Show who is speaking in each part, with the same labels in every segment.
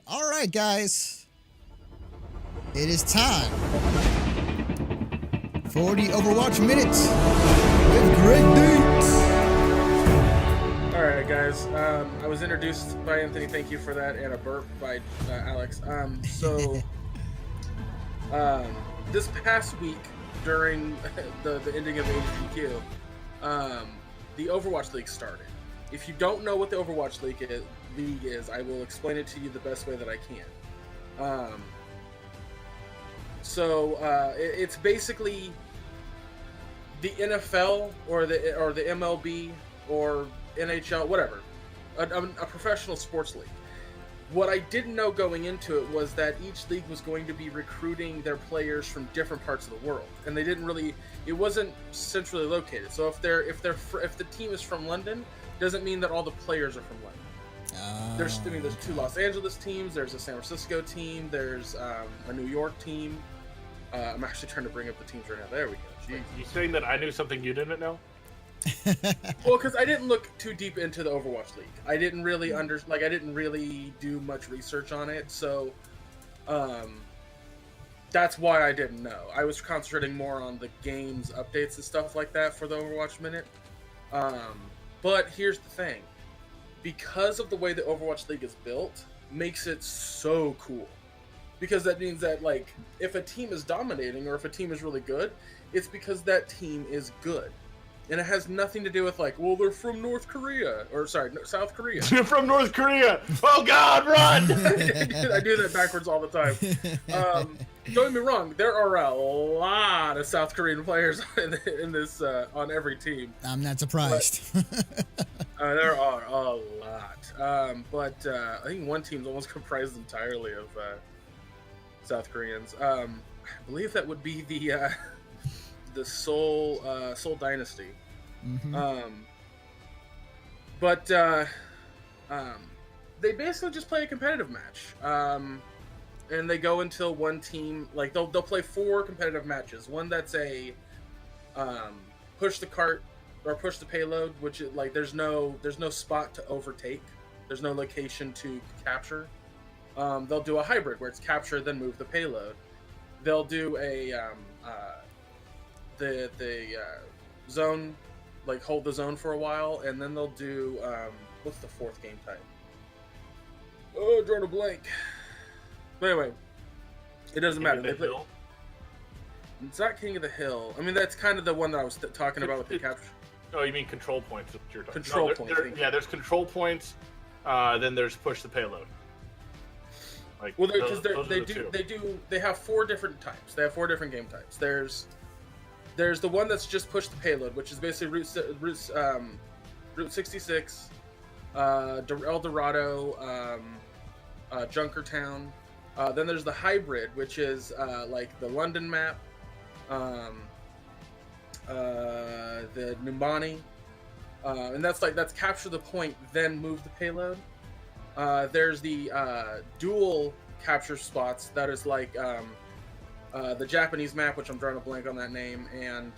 Speaker 1: All right, guys. It is time for the Overwatch Minutes with Gregg Dietz.
Speaker 2: All right, guys. I was introduced by Anthony. Thank you for that, and a burp by Alex. This past week during the ending of HGQ, the Overwatch League started. If you don't know what the Overwatch League is, I will explain it to you the best way that I can. It's basically the NFL or the MLB or NHL, whatever, a professional sports league. What I didn't know going into it was that each league was going to be recruiting their players from different parts of the world, and it wasn't centrally located. So if the team is from London, doesn't mean that all the players are from London. There's two Los Angeles teams, there's a San Francisco team, there's a New York team. I'm actually trying to bring up the teams right now. There we go. Jeez.
Speaker 3: You saying that I knew something you didn't know?
Speaker 2: Well, because I didn't look too deep into the Overwatch League. I didn't really I didn't really do much research on it, so that's why I didn't know. I was concentrating more on the game's updates and stuff like that for the Overwatch Minute. But here's the thing. Because of the way the Overwatch League is built, makes it so cool. Because that means that, like, if a team is dominating or if a team is really good, it's because that team is good. And it has nothing to do with, like, well, they're from North Korea. Or, sorry, South Korea.
Speaker 3: You're from North Korea! Oh, God, run!
Speaker 2: I do that backwards all the time. Don't get me wrong, there are a lot of South Korean players in this on every team.
Speaker 1: I'm not surprised.
Speaker 2: There are a lot. But I think one team's almost comprised entirely of South Koreans. I believe that would be the Seoul Dynasty.
Speaker 1: Mm-hmm.
Speaker 2: They basically just play a competitive match. And they go until one team, like, they'll play 4 competitive matches. One that's a push the cart or push the payload, which is, like, there's no spot to overtake. There's no location to capture. They'll do a hybrid where it's capture then move the payload. They'll do a the zone, like, hold the zone for a while, and then they'll do what's the 4th game type? Oh, drawing a blank. But anyway, it doesn't matter. It's not King of the Hill. I mean, that's kind of the one that I was talking about with the capture.
Speaker 3: Oh, you mean control points? You're talking.
Speaker 2: Control points.
Speaker 3: There's control points. Then there's push the payload. Like,
Speaker 2: well, because they have 4 different types. They have 4 different game types. There's the one that's just push the payload, which is basically Route 66, El Dorado, Junkertown. Then there's the hybrid, which is like the London map, the Numbani, and that's capture the point, then move the payload. There's the dual capture spots, that is like the Japanese map, which I'm drawing a blank on that name, and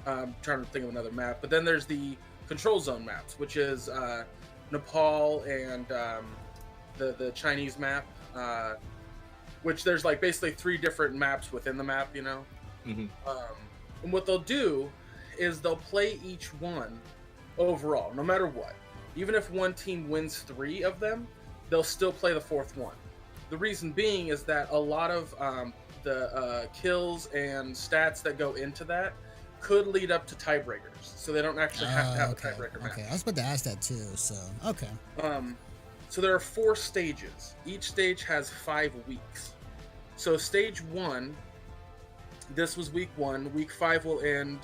Speaker 2: I'm trying to think of another map. But then there's the control zone maps, which is Nepal and the Chinese map, which there's, like, basically 3 different maps within the map, you know.
Speaker 3: Mm-hmm.
Speaker 2: And what they'll do is they'll play each one overall, no matter what. Even if one team wins 3 of them, they'll still play the 4th one. The reason being is that a lot of the kills and stats that go into that could lead up to tiebreakers, so they don't actually have to have a tiebreaker match.
Speaker 1: Okay, I was about to ask that too. So okay.
Speaker 2: So there are 4 stages. Each stage has 5 weeks. So stage 1, this was week 1. Week 5 will end.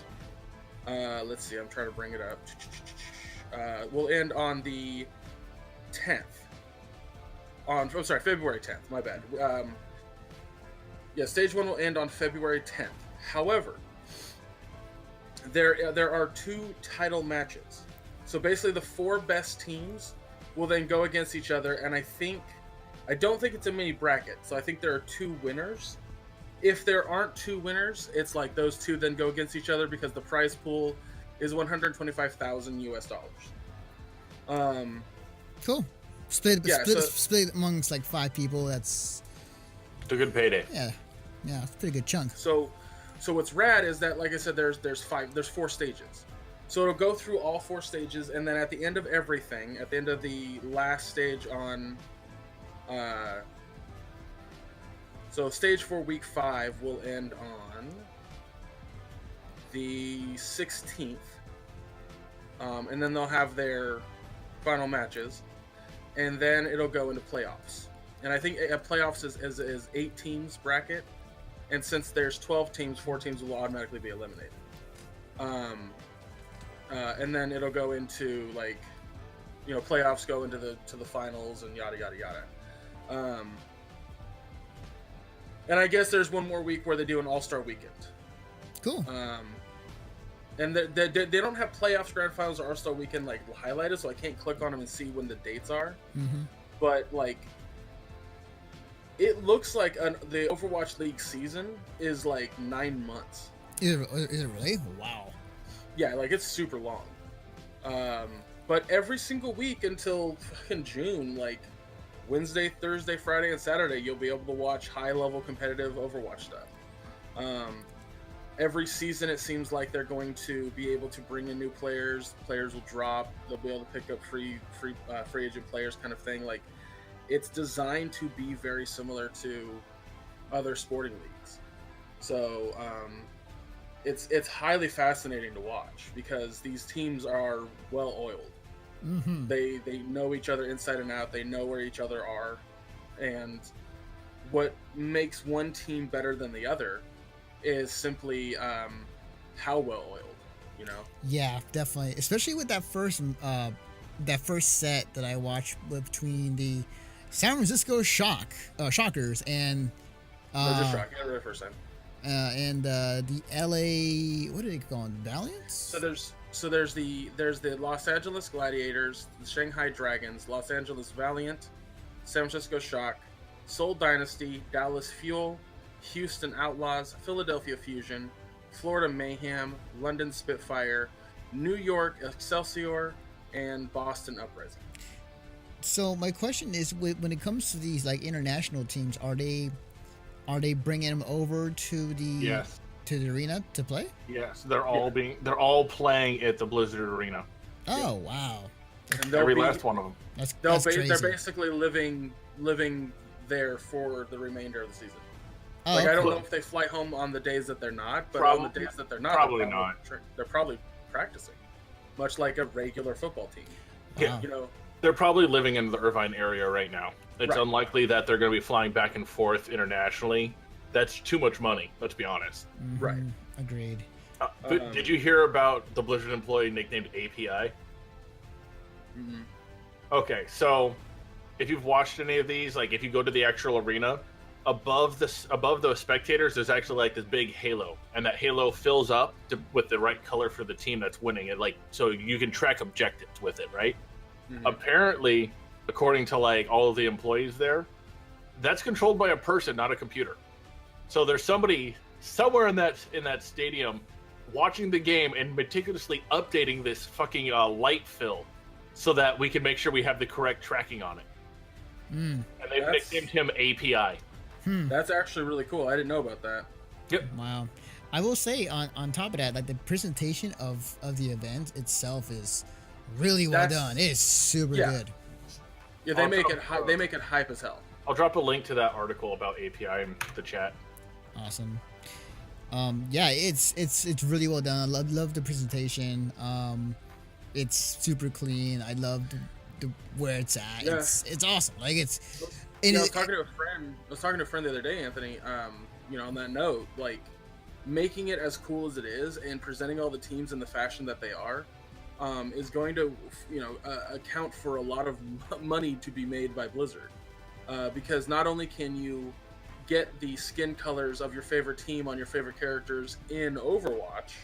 Speaker 2: Let's see. I'm trying to bring it up. Will end on the 10th. February 10th. My bad. Stage 1 will end on February 10th. However, there are 2 title matches. So basically, the 4 best teams will then go against each other, and I don't think it's a mini bracket, so I think there are 2 winners. If there aren't 2 winners, it's like those 2 then go against each other, because the prize pool is $125,000 US.
Speaker 1: Cool. Split
Speaker 2: Yeah,
Speaker 1: split amongst like 5 people. That's
Speaker 3: It's a good payday.
Speaker 1: yeah, it's a pretty good chunk.
Speaker 2: So what's rad is that, like I said, there's 4 stages. So it'll go through all 4 stages, and then at the end of everything, at the end of the last stage on, so stage 4 week 5 will end on the 16th, and then they'll have their final matches, and then it'll go into playoffs. And I think playoffs is 8 teams bracket, and since there's 12 teams, 4 teams will automatically be eliminated. And then it'll go into like, playoffs go into the finals and yada yada yada. And I guess there's one more week where they do an All-Star weekend.
Speaker 1: Cool.
Speaker 2: And they don't have playoffs, grand finals, or All-Star weekend like highlighted, so I can't click on them and see when the dates are.
Speaker 1: Mm-hmm.
Speaker 2: But like, it looks like the Overwatch League season is like 9 months.
Speaker 1: Is it really? Wow.
Speaker 2: Yeah, like it's super long. But every single week until fucking June, like Wednesday, Thursday, Friday, and Saturday, you'll be able to watch high-level competitive Overwatch stuff. Every season, it seems like they're going to be able to bring in new players. Players will drop. They'll be able to pick up free agent players, kind of thing. Like, it's designed to be very similar to other sporting leagues. So it's highly fascinating to watch because these teams are well oiled.
Speaker 1: Mm-hmm.
Speaker 2: They know each other inside and out. They know where each other are, and what makes one team better than the other is simply how well oiled.
Speaker 1: Yeah, definitely. Especially with that first set that I watched between the San Francisco Shockers and
Speaker 2: Just Shock. Yeah, the first time.
Speaker 1: And the LA, what are they called? Valiants?
Speaker 2: So there's the Los Angeles Gladiators, the Shanghai Dragons, Los Angeles Valiant, San Francisco Shock, Seoul Dynasty, Dallas Fuel, Houston Outlaws, Philadelphia Fusion, Florida Mayhem, London Spitfire, New York Excelsior, and Boston Uprising.
Speaker 1: So my question is, when it comes to these like international teams, are they bringing them over to the to the arena to play?
Speaker 3: Yes, they're all playing at the Blizzard Arena.
Speaker 1: Oh wow!
Speaker 3: And every last one of them.
Speaker 1: That's crazy.
Speaker 2: They're basically living there for the remainder of the season.
Speaker 1: Oh,
Speaker 2: I don't
Speaker 1: cool.
Speaker 2: know if they fly home on the days that they're not, but
Speaker 3: Probably,
Speaker 2: on the days that they're not, they're probably practicing, much like a regular football team.
Speaker 1: Wow.
Speaker 3: They're probably living in the Irvine area right now. It's
Speaker 2: Right.
Speaker 3: unlikely that they're going to be flying back and forth internationally. That's too much money, let's be honest.
Speaker 1: Mhm.
Speaker 2: Right.
Speaker 1: Agreed.
Speaker 3: But did you hear about the Blizzard employee nicknamed API?
Speaker 2: Mhm.
Speaker 3: Okay, so if you've watched any of these, like if you go to the actual arena, above those spectators, there's actually like this big halo, and that halo fills up with the right color for the team that's winning it. Like, so you can track objectives with it, right?
Speaker 2: Mhm.
Speaker 3: Apparently, according to like all of the employees there, that's controlled by a person, not a computer. So there's somebody somewhere in that stadium watching the game and meticulously updating this fucking light fill so that we can make sure we have the correct tracking on it.
Speaker 1: Mm.
Speaker 3: And they've nicknamed him API.
Speaker 2: That's actually really cool. I didn't know about that.
Speaker 3: Yep.
Speaker 1: Wow. I will say on top of that, like the presentation of the event itself is really well done. It is super good.
Speaker 2: Yeah, they make it hype as hell.
Speaker 3: I'll drop a link to that article about API in the chat.
Speaker 1: Awesome. Yeah, it's really well done. I love the presentation. It's super clean. I love the where it's at.
Speaker 2: Yeah.
Speaker 1: It's awesome. Like it's.
Speaker 2: I was talking to a friend the other day, Anthony. On that note, like making it as cool as it is and presenting all the teams in the fashion that they are, is going to, account for a lot of money to be made by Blizzard, because not only can you get the skin colors of your favorite team on your favorite characters in Overwatch,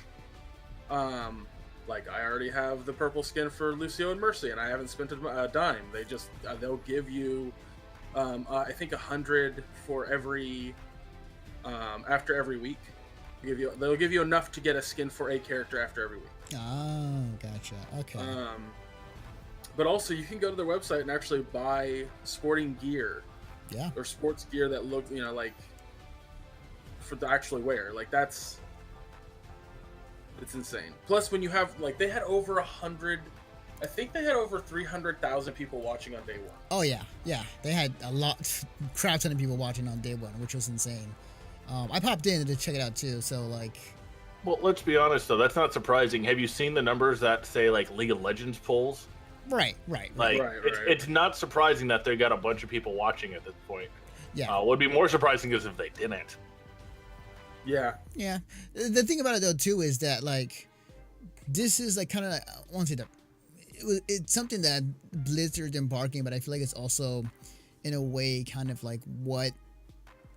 Speaker 2: like I already have the purple skin for Lucio and Mercy, and I haven't spent a dime. They'll give you, I think 100 for every, after every week. They'll give you enough to get a skin for a character after every week.
Speaker 1: Oh, gotcha. Okay.
Speaker 2: But also, you can go to their website and actually buy sporting gear.
Speaker 1: Yeah.
Speaker 2: Or sports gear that look, like for the actually wear. Like it's insane. Plus, when you have they had over 100. I think they had over 300,000 people watching on day one.
Speaker 1: Oh yeah, they had a crap ton of people watching on day one, which was insane. I popped in to check it out too, so
Speaker 3: Well, let's be honest though, that's not surprising. Have you seen the numbers that say League of Legends polls?
Speaker 1: Right.
Speaker 3: It's not surprising that they got a bunch of people watching at this point.
Speaker 1: Yeah.
Speaker 3: What would be more surprising is if they didn't.
Speaker 2: Yeah.
Speaker 1: Yeah. The thing about it though too is that this is kind of I won't say that it's something that Blizzard embarking, but I feel like it's also in a way kind of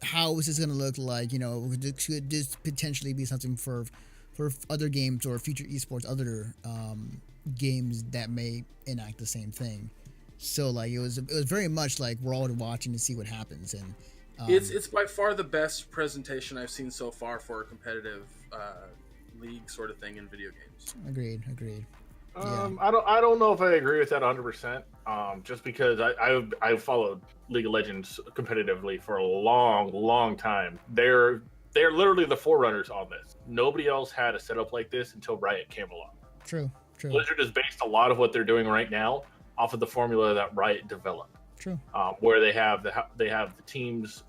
Speaker 1: how is this going to look like? Could this potentially be something for other games or future esports, other games that may enact the same thing? So it was very much we're all watching to see what happens, and
Speaker 2: it's by far the best presentation I've seen so far for a competitive league sort of thing in video games.
Speaker 1: Agreed.
Speaker 3: Yeah. I don't know if I agree with that 100%. Just because I've followed League of Legends competitively for a long time. They're literally the forerunners on this. Nobody else had a setup like this until Riot came along.
Speaker 1: True.
Speaker 3: Blizzard has based a lot of what they're doing right now off of the formula that Riot developed.
Speaker 1: True.
Speaker 3: Where they have the teams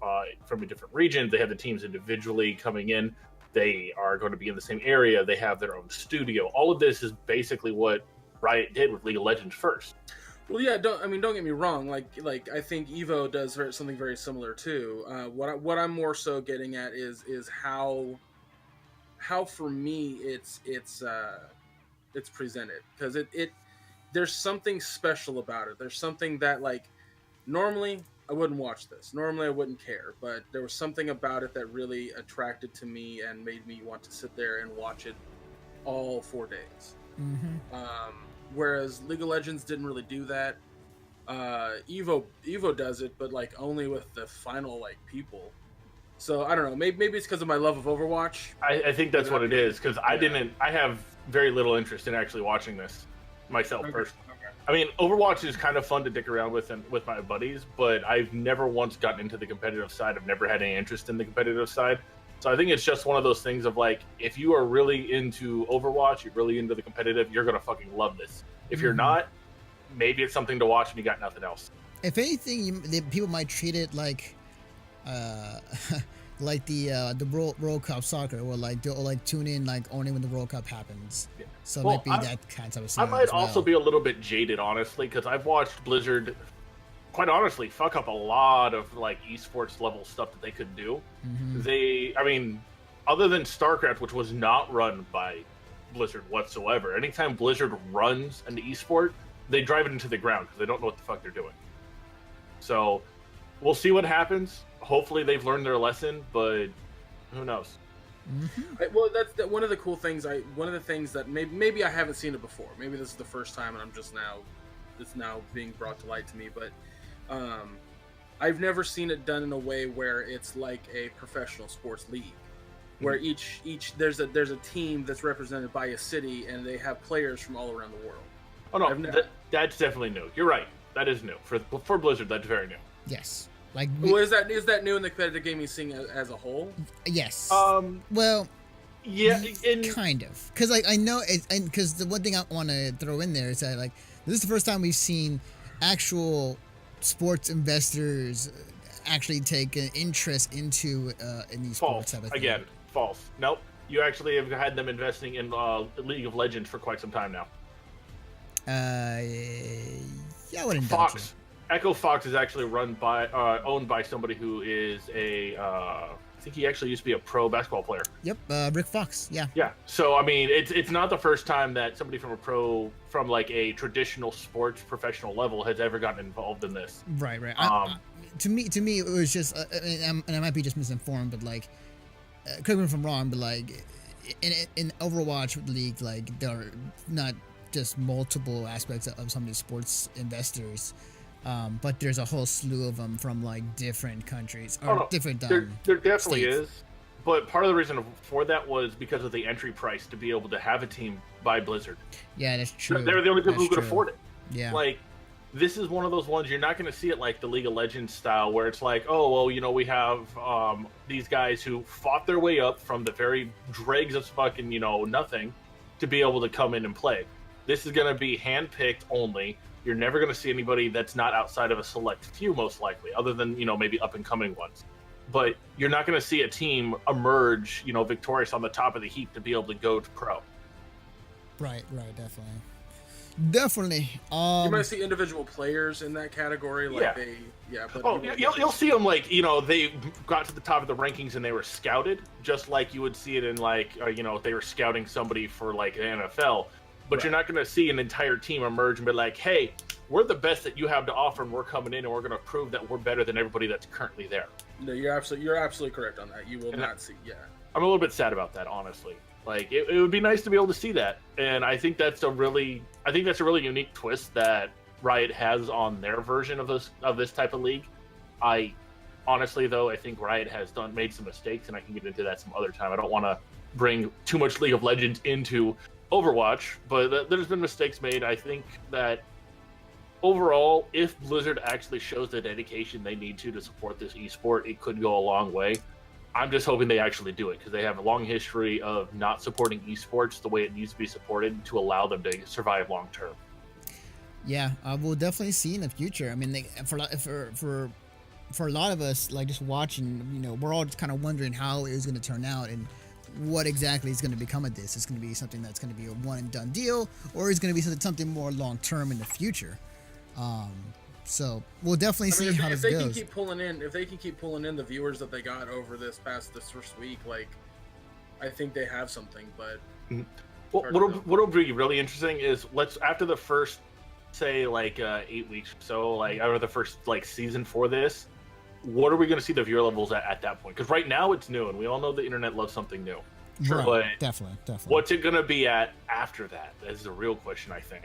Speaker 3: from a different region. They have the teams individually coming in. They are going to be in the same area. They have their own studio. All of this is basically what Riot did with League of Legends first.
Speaker 2: Well, yeah. Don't get me wrong. I think Evo does something very similar too. What I'm more so getting at is how for me it's presented, because it there's something special about it. There's something that normally I wouldn't watch this. Normally I wouldn't care, but there was something about it that really attracted to me and made me want to sit there and watch it all 4 days.
Speaker 1: Mm-hmm.
Speaker 2: Whereas League of Legends didn't really do that. Evo does it, but only with the final people. So I don't know. Maybe it's because of my love of Overwatch.
Speaker 3: I think that's what it is, because I have very little interest in actually watching this myself personally. I mean, Overwatch is kind of fun to dick around with with my buddies, but I've never once gotten into the competitive side. I've never had any interest in the competitive side. So I think it's just one of those things of if you are really into Overwatch, you're really into the competitive, you're going to fucking love this. If you're not, maybe it's something to watch and you got nothing else.
Speaker 1: If anything, people might treat it like the World Cup soccer, or tune in only when the World Cup happens. Yeah. So it might be that kind of
Speaker 3: I might also be a little bit jaded, honestly, because I've watched Blizzard, quite honestly, fuck up a lot of esports level stuff that they could do. Mm-hmm. Other than StarCraft, which was not run by Blizzard whatsoever, anytime Blizzard runs an esport, they drive it into the ground because they don't know what the fuck they're doing. So we'll see what happens. Hopefully they've learned their lesson, but who knows?
Speaker 2: Mm-hmm. Well, that's one of the cool things. One of the things that maybe I haven't seen it before. Maybe this is the first time, and it's now being brought to light to me. But I've never seen it done in a way where it's like a professional sports league, where each there's a team that's represented by a city, and they have players from all around the world.
Speaker 3: Oh no, that's definitely new. You're right. That is new for Blizzard. That's very new.
Speaker 1: Yes.
Speaker 2: Well, is that new in the competitive gaming scene as a whole?
Speaker 1: Yes.
Speaker 3: Well, yeah,
Speaker 1: kind of, because I know because the one thing I want to throw in there is that this is the first time we've seen actual sports investors actually take an interest into in these sports.
Speaker 3: Again, false. Nope. You actually have had them investing in League of Legends for quite some time now.
Speaker 1: Yeah, I wouldn't.
Speaker 3: Fox. Echo Fox is actually owned by somebody who is I think he actually used to be a pro basketball player.
Speaker 1: Yep, Rick Fox. Yeah.
Speaker 3: Yeah. So it's not the first time that somebody from a traditional sports professional level has ever gotten involved in this.
Speaker 1: Right. To me, it was just, and I might be just misinformed, but correct me if I'm wrong, but in Overwatch League, there are not just multiple aspects of some of these sports investors. But there's a whole slew of them from different countries or different.
Speaker 3: There definitely
Speaker 1: states.
Speaker 3: is, but part of the reason for that was because of the entry price to be able to have a team by Blizzard.
Speaker 1: Yeah, that's true.
Speaker 3: They're the only people who could afford it.
Speaker 1: Yeah.
Speaker 3: Like, this is one of those ones you're not going to see it like the League of Legends style, where it's like, oh, well, you know, we have these guys who fought their way up from the very dregs of fucking, you know, nothing to be able to come in and play. This is going to be handpicked only. You're never going to see anybody that's not outside of a select few, most likely, other than, you know, maybe up and coming ones. But you're not going to see a team emerge, you know, victorious on the top of the heap to be able to go to pro.
Speaker 1: Right, definitely.
Speaker 2: You might see individual players in that category, like but
Speaker 3: you'll see them, like, you know, they got to the top of the rankings and they were scouted, just like you would see it in, like, you know, if they were scouting somebody for, like, the NFL. But You're not going to see an entire team emerge and be like, hey, we're the best that you have to offer, and we're coming in and we're going to prove that we're better than everybody that's currently there.
Speaker 2: No, you're absolutely correct on that. You will not see. Yeah,
Speaker 3: I'm a little bit sad about that, honestly. Like, it would be nice to be able to see that, and I think that's a really unique twist that Riot has on their version of this type of league. I honestly, though, I think Riot has made some mistakes, and I can get into that some other time. I don't want to bring too much League of Legends into Overwatch, but there's been mistakes made. I think that overall, if Blizzard actually shows the dedication they need to support this esport, it could go a long way. I'm just hoping they actually do it, because they have a long history of not supporting esports the way it needs to be supported to allow them to survive long term.
Speaker 1: Yeah, we'll definitely see in the future. I mean, for a lot of us, like, just watching, you know, we're all just kind of wondering how it is going to turn out and what exactly is going to become of this. It's going to be something that's going to be a one and done deal, or is going to be something more long term in the future. So we'll definitely see how this goes.
Speaker 2: If they can keep pulling in the viewers that they got over this first week, like, I think they have something. But
Speaker 3: what'll be really interesting is, after the first, say, like 8 weeks or so, like over the first, like, season for this, what are we going to see the viewer levels at that point? Because right now it's new, and we all know the internet loves something new.
Speaker 1: Sure,
Speaker 3: but
Speaker 1: definitely.
Speaker 3: What's it going to be at after that? That is the real question, I think.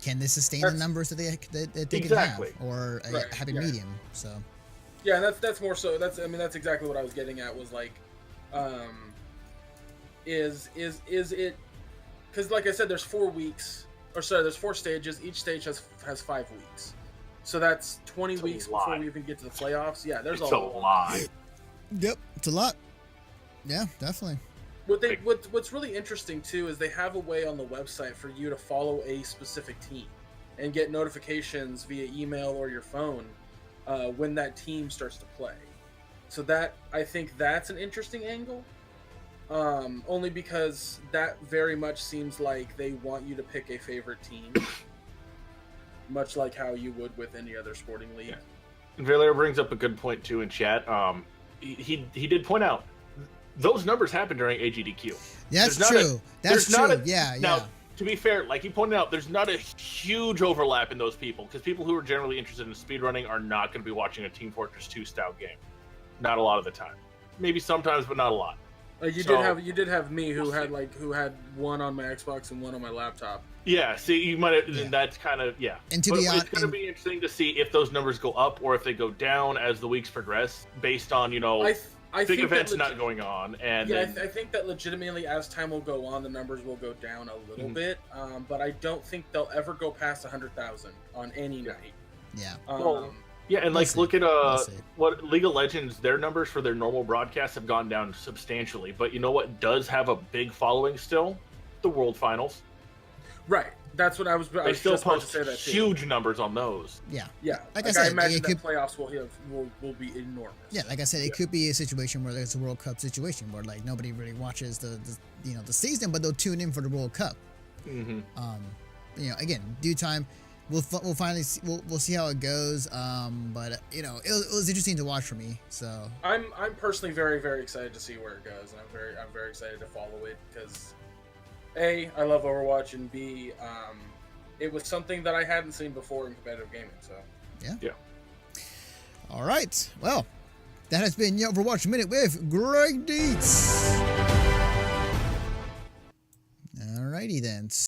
Speaker 1: Can this sustain the numbers that they can have, or a happy medium? So,
Speaker 2: yeah, that's more so. That's exactly what I was getting at. Was like, is it? Because, like I said, there's 4 weeks, there's 4 stages. Each stage has 5 weeks, so that's 20 weeks before we even get to the playoffs. Yeah, there's a lot.
Speaker 1: Yep, it's a lot. Yeah, definitely.
Speaker 2: What's really interesting too is they have a way on the website for you to follow a specific team and get notifications via email or your phone when that team starts to play. So I think that's an interesting angle, only because that very much seems like they want you to pick a favorite team, much like how you would with any other sporting league.
Speaker 3: Yeah. And Valera brings up a good point too in chat. He did point out those numbers happen during AGDQ.
Speaker 1: That's true.
Speaker 3: Now, to be fair, like he pointed out, there's not a huge overlap in those people, because people who are generally interested in speedrunning are not going to be watching a Team Fortress 2 style game. Not a lot of the time. Maybe sometimes, but not a lot.
Speaker 2: You did have me who had one on my Xbox and one on my laptop.
Speaker 3: Yeah, see, you might have, that's kind of, yeah.
Speaker 1: And
Speaker 3: it's going to be interesting to see if those numbers go up or if they go down as the weeks progress, based on, you know, big events not going on. And
Speaker 2: I think that legitimately, as time will go on, the numbers will go down a little bit. But I don't think they'll ever go past 100,000 on any night.
Speaker 1: Yeah.
Speaker 3: And like, look at what League of Legends, their numbers for their normal broadcasts have gone down substantially. But you know what does have a big following still? The World Finals.
Speaker 2: Right. That's what I was.
Speaker 3: They still post
Speaker 2: to say that
Speaker 3: huge numbers on those.
Speaker 1: Yeah.
Speaker 2: Yeah.
Speaker 1: Like I said,
Speaker 2: I imagine that playoffs will be enormous.
Speaker 1: Yeah. Like I said, it could be a situation where it's a World Cup situation where, like, nobody really watches the season, but they'll tune in for the World Cup.
Speaker 3: Mm-hmm.
Speaker 1: Again, due time, we'll finally see, we'll see how it goes. But it was interesting to watch for me. So
Speaker 2: I'm personally very, very excited to see where it goes, and I'm very excited to follow it, because A, I love Overwatch, and B, it was something that I hadn't seen before in competitive gaming. So
Speaker 1: yeah. All right. Well, that has been your Overwatch Minute with Gregg Dietz. All righty then.